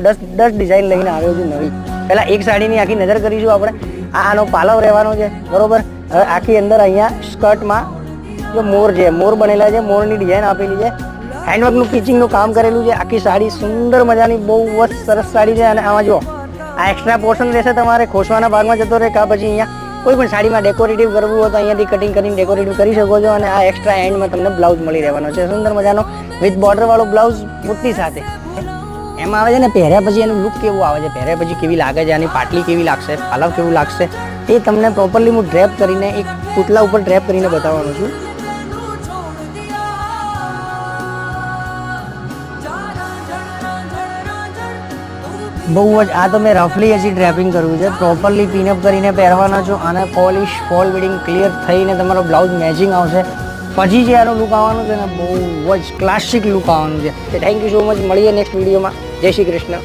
દસ ડિઝાઇન લઈને આવ્યો છું નવી. પહેલાં એક સાડીની આખી નજર કરીશું આપણે. આનો પાલવ રહેવાનો છે, બરોબર. હવે આખી અંદર અહીંયા સ્કર્ટમાં જો મોર છે, મોર બનેલા છે, મોરની ડિઝાઇન આપેલી છે, હેન્ડવર્કનું પિચિંગનું કામ કરેલું છે. આખી સાડી સુંદર મજાની બહુ જ સરસ સાડી છે. અને આમાં જો આ એક્સ્ટ્રા પોર્શન રહેશે તમારે ખોસવાના ભાગમાં જતો રહે, કાં પછી અહીંયા કોઈ પણ સાડીમાં ડેકોરેટિવ કરવું હોય તો અહીંયાથી કટિંગ કરીને ડેકોરેટિવ કરી શકો છો. અને આ એક્સ્ટ્રા એન્ડમાં તમને બ્લાઉઝ મળી રહેવાનો છે, સુંદર મજાનો વિથ બોર્ડરવાળો બ્લાઉઝ બુટ્ટી સાથે. એમાં આવે છે ને પહેર્યા પછી એનું લુક કેવું આવે છે, પહેર્યા પછી કેવી લાગે છે, આની પાટલી કેવી લાગશે, પાલવ કેવું લાગશે, એ તમને પ્રોપરલી હું ડ્રેપ કરીને એક પુતલા ઉપર ડ્રેપ કરીને બતાવવાનો છું. બહુ જ આ તો મેં રફલી હજી ડ્રેપિંગ કરવું છે, પ્રોપરલી પિનઅપ કરીને પહેરવાના છો. અને પોલિશ ફોલ બીડિંગ ક્લિયર થઈને તમારો બ્લાઉઝ મેચિંગ આવશે, પછી જે આનો લુક આવવાનું છે ને બહુ જ ક્લાસિક લુક આવવાનું છે. Thank you so much. મળીએ નેક્સ્ટ વિડીયોમાં. જય શ્રી કૃષ્ણ.